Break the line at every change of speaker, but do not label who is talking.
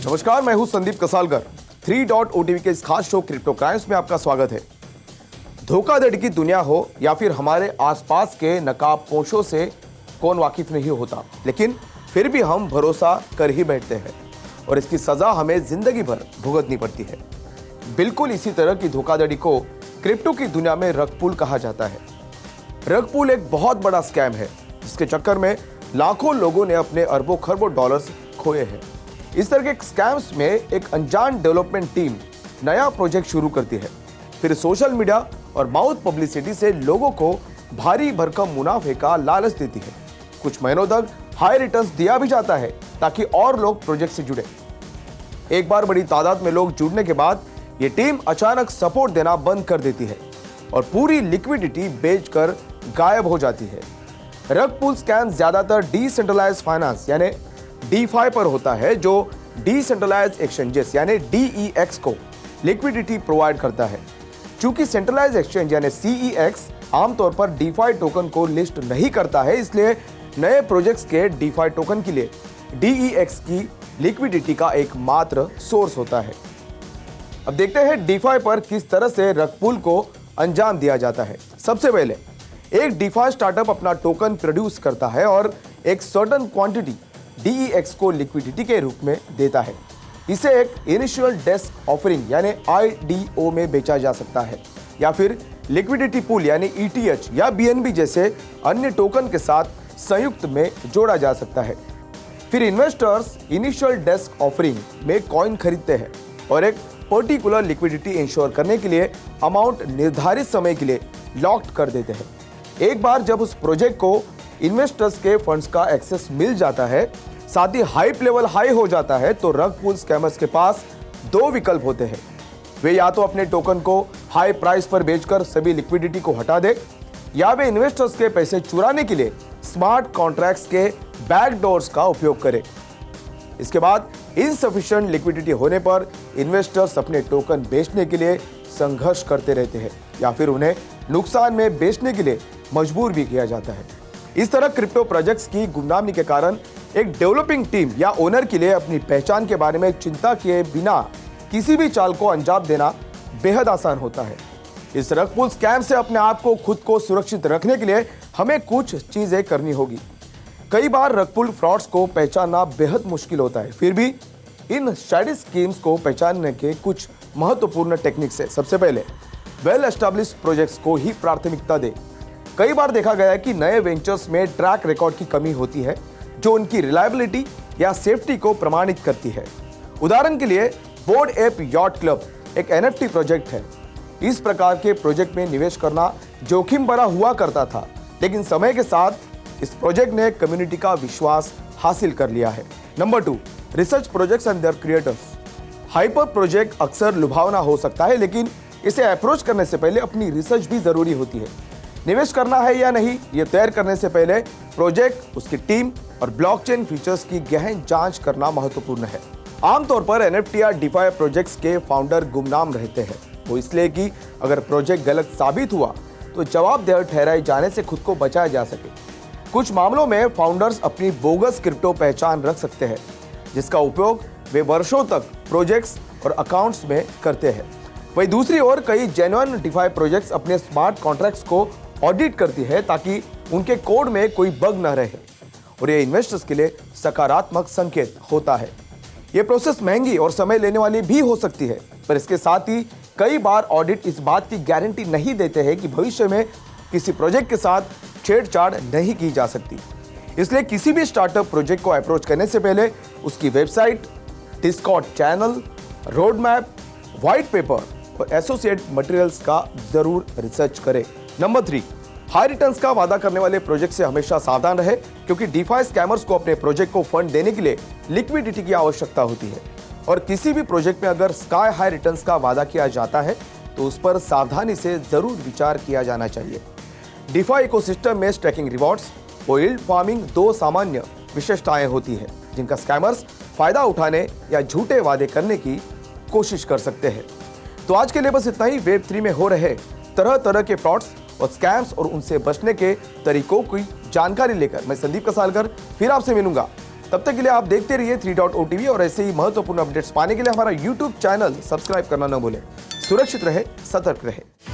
नमस्कार, मैं हूं संदीप कसालकर। 3.OTV के इस खास शो क्रिप्टो क्राइम्स में आपका स्वागत है। धोखाधड़ी की दुनिया हो या फिर हमारे आसपास के नकाबपोशों से कौन वाकिफ नहीं होता, लेकिन फिर भी हम भरोसा कर ही बैठते हैं और इसकी सजा हमें जिंदगी भर भुगतनी पड़ती है। बिल्कुल इसी तरह की धोखाधड़ी को क्रिप्टो की दुनिया में रग पुल कहा जाता है। रग पुल एक बहुत बड़ा स्कैम है जिसके चक्कर में लाखों लोगों ने अपने अरबों खरबों डॉलर्स खोए हैं। इस तरह के स्कैम्स में एक अनजान डेवलपमेंट टीम नया प्रोजेक्ट शुरू करती है, फिर सोशल मीडिया और माउथ पब्लिसिटी से लोगों को भारी भरकम मुनाफे का लालच देती है। कुछ महीनों तक हाई रिटर्न्स दिया भी जाता है ताकि और लोग प्रोजेक्ट से जुड़े। एक बार बड़ी तादाद में लोग जुड़ने के बाद ये टीम अचानक सपोर्ट देना बंद कर देती है और पूरी लिक्विडिटी बेचकर गायब हो जाती है। रग पुल स्कैम ज्यादातर डिसेंट्रलाइज्ड फाइनेंस यानी DeFi पर होता है, जो डिसेंट्रलाइज्ड एक्सचेंजेस यानी DEX को लिक्विडिटी प्रोवाइड करता है। चूंकि सेंट्रलाइज्ड एक्सचेंज यानी CEX आमतौर पर DeFi टोकन को लिस्ट नहीं करता है, इसलिए नए प्रोजेक्ट्स के DeFi टोकन के लिए DEX की लिक्विडिटी का एकमात्र सोर्स होता है। अब देखते हैं DeFi पर किस तरह से रग पुल को अंजाम दिया जाता है। सबसे पहले एक DeFi स्टार्टअप अपना टोकन प्रोड्यूस करता है और एक सर्टेन क्वांटिटी DEX को लिक्विडिटी के रूप में देता है। इसे एक इनिशियल डेस्क ऑफरिंग यानी IDO में बेचा जा सकता है या फिर लिक्विडिटी पूल यानी ETH या BNB जैसे अन्य टोकन के साथ संयुक्त में जोड़ा जा सकता है। फिर इन्वेस्टर्स इनिशियल डेस्क ऑफरिंग में कॉइन खरीदते हैं और एक पर्टिकुलर लिक्विडिटी इंश्योर करने के लिए अमाउंट निर्धारित समय के लिए लॉक्ड कर देते हैं। एक बार जब उस प्रोजेक्ट को इन्वेस्टर्स के फंड्स का एक्सेस मिल जाता है, साथ ही हाइप लेवल हाई हो जाता है, तो रग पुल स्कैमर्स के पास दो विकल्प होते हैं। वे या तो अपने टोकन को हाई प्राइस पर बेचकर सभी लिक्विडिटी को हटा दे, या वे इन्वेस्टर्स के पैसे चुराने के लिए स्मार्ट कॉन्ट्रैक्ट्स के बैकडोर्स का उपयोग करें। इसके बाद इनसफिशिएंट लिक्विडिटी होने पर इन्वेस्टर्स अपने टोकन बेचने के लिए संघर्ष करते रहते हैं या फिर उन्हें नुकसान में बेचने के लिए मजबूर भी किया जाता है। इस तरह क्रिप्टो प्रोजेक्ट्स की गुमनामी के कारण एक डेवलपिंग टीम या ओनर के लिए अपनी पहचान के बारे में चिंता किए बिना किसी भी चाल को अंजाम देना बेहद आसान होता है। इस रग पुल स्कैम से अपने आप को खुद को सुरक्षित रखने के लिए हमें कुछ चीजें करनी होगी। कई बार रग पुल फ्रॉड्स को पहचानना बेहद मुश्किल होता है, फिर भी इन शैडी स्कीम्स को पहचानने के कुछ महत्वपूर्ण टेक्निक्स है। सबसे पहले वेल एस्टैब्लिश्ड प्रोजेक्ट्स को ही प्राथमिकता दे। कई बार देखा गया है कि नए वेंचर्स में ट्रैक रिकॉर्ड की कमी होती है जो उनकी रिलायबिलिटी या सेफ्टी को प्रमाणित करती है। उदाहरण के लिए बोर्ड एप यॉट क्लब एक NFT प्रोजेक्ट है। इस प्रकार के प्रोजेक्ट में निवेश करना जोखिम भरा हुआ करता था, लेकिन समय के साथ इस प्रोजेक्ट ने कम्युनिटी का विश्वास हासिल कर लिया है। Number 2, research projects and their creators. Hyper project अक्सर लुभावना हो सकता है, लेकिन इसे अप्रोच करने से पहले अपनी रिसर्च भी जरूरी होती है। निवेश करना है या नहीं, ये तय करने से पहले प्रोजेक्ट, उसकी टीम और ब्लॉकचेन फीचर्स की गहन जांच करना महत्वपूर्ण है। आमतौर पर NFT या DeFi प्रोजेक्ट्स के फाउंडर गुमनाम रहते हैं, वो इसलिए कि अगर प्रोजेक्ट गलत साबित हुआ तो जवाबदेह ठहराए जाने से खुद को बचाया जा सके। कुछ मामलों में फाउंडर्स अपनी बोगस क्रिप्टो पहचान रख सकते हैं जिसका उपयोग वे वर्षों तक प्रोजेक्ट्स और अकाउंट्स में करते हैं। वहीं दूसरी ओर कई जेन्युइन DeFi प्रोजेक्ट्स अपने स्मार्ट कॉन्ट्रैक्ट्स को ऑडिट करती है ताकि उनके कोड में कोई बग न रहे, और यह इन्वेस्टर्स के लिए सकारात्मक संकेत होता है। यह प्रोसेस महंगी और समय लेने वाली भी हो सकती है, पर इसके साथ ही कई बार ऑडिट इस बात की गारंटी नहीं देते हैं कि भविष्य में किसी प्रोजेक्ट के साथ छेड़छाड़ नहीं की जा सकती। इसलिए किसी भी स्टार्टअप प्रोजेक्ट को अप्रोच करने से पहले उसकी website, Discord channel, road map, white paper और एसोसिएट मटेरियल्स का जरूर रिसर्च करें। नंबर 3, हाई रिटर्न्स का वादा करने वाले प्रोजेक्ट से हमेशा सावधान रहे, क्योंकि DeFi स्कैमर्स को अपने प्रोजेक्ट को फंड देने के लिए लिक्विडिटी की आवश्यकता होती है, और किसी भी प्रोजेक्ट में अगर स्काई हाई रिटर्न्स का वादा किया जाता है तो उस पर सावधानी से जरूर विचार किया जाना चाहिए। DeFi इकोसिस्टम में स्टैकिंग रिवॉर्ड्स और यील्ड फार्मिंग दो सामान्य विशेषताएं होती है जिनका स्कैमर्स फायदा उठाने या झूठे वादे करने की कोशिश कर सकते हैं। तो आज के लिए बस इतना ही। वेब 3 में हो रहे तरह तरह के फ्रॉड्स और स्कैम्स और उनसे बचने के तरीकों की जानकारी लेकर मैं संदीप कसालकर फिर आपसे मिलूंगा। तब तक के लिए आप देखते रहिए 3.OTV और ऐसे ही महत्वपूर्ण अपडेट्स पाने के लिए हमारा YouTube चैनल सब्सक्राइब करना न भूलें। सुरक्षित रहे, सतर्क रहे।